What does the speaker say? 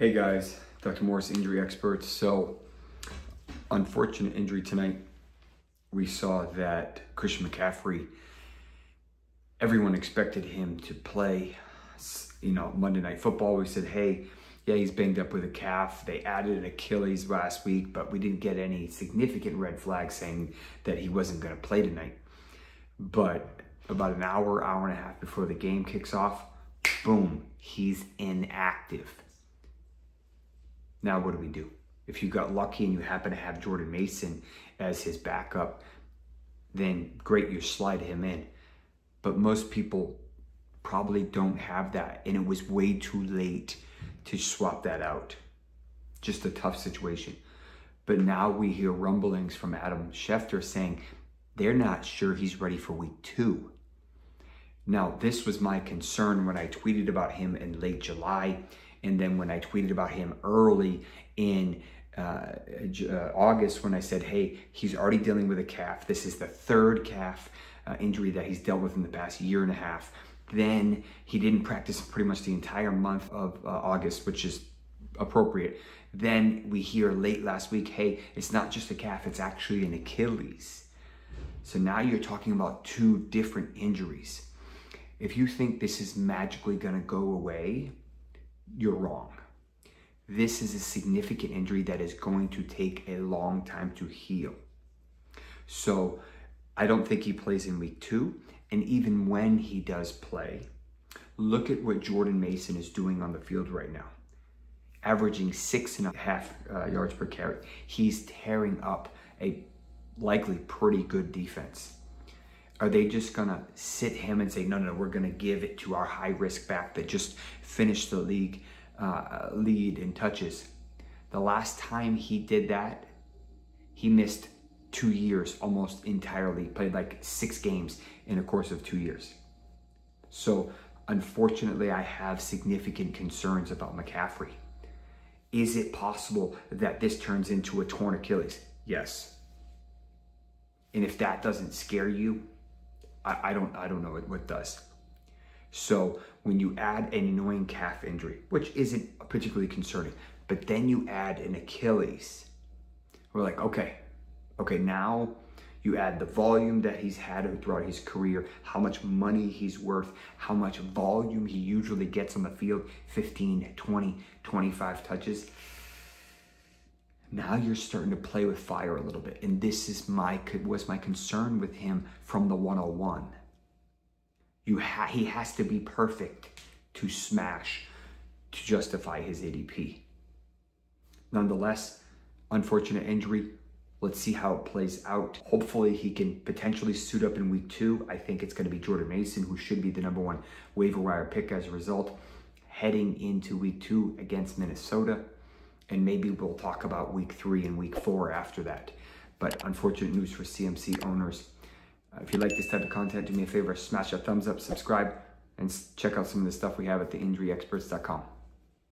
Hey guys, Dr. Morse, injury experts. So, unfortunate injury tonight. We saw that Christian McCaffrey, everyone expected him to play, Monday Night Football. We said, hey, yeah, he's banged up with a calf. They added an Achilles last week, but we didn't get any significant red flags saying that he wasn't going to play tonight. But about an hour and a half before the game kicks off, boom, he's inactive. Now what do we do? If you got lucky and you happen to have Jordan Mason as his backup, then great, you slide him in. But most people probably don't have that, and it was way too late to swap that out. Just a tough situation. But now we hear rumblings from Adam Schefter saying they're not sure he's ready for week 2. Now, this was my concern when I tweeted about him in late July, and then when I tweeted about him early in August, when I said, hey, he's already dealing with a calf. This is the third calf injury that he's dealt with in the past year and a half. Then he didn't practice pretty much the entire month of August, which is appropriate. Then we hear late last week, hey, it's not just a calf, it's actually an Achilles. So now you're talking about 2 different injuries. If you think this is magically gonna go away, you're wrong. This is a significant injury that is going to take a long time to heal. So I don't think he plays in week 2. And even when he does play, look at what Jordan Mason is doing on the field right now. Averaging 6.5 yards per carry. He's tearing up a likely pretty good defense. Are they just gonna sit him and say, no, we're gonna give it to our high-risk back that just finished the league lead in touches? The last time he did that, he missed 2 years almost entirely, played like 6 games in a course of 2 years. So unfortunately, I have significant concerns about McCaffrey. Is it possible that this turns into a torn Achilles? Yes. And if that doesn't scare you, I don't know what does. So when you add an annoying calf injury, which isn't particularly concerning, but then you add an Achilles, we're like, okay, now you add the volume that he's had throughout his career, how much money he's worth, how much volume he usually gets on the field, 15, 20, 25 touches. Now you're starting to play with fire a little bit. And this is was my concern with him from the 101. He has to be perfect to smash, to justify his ADP. Nonetheless, unfortunate injury. Let's see how it plays out. Hopefully he can potentially suit up in week 2. I think it's going to be Jordan Mason, who should be the #1 waiver wire pick as a result, heading into week 2 against Minnesota. And maybe we'll talk about week 3 and week 4 after that. But unfortunate news for CMC owners. If you like this type of content, do me a favor, smash that thumbs up, subscribe, and check out some of the stuff we have at theinjuryexperts.com.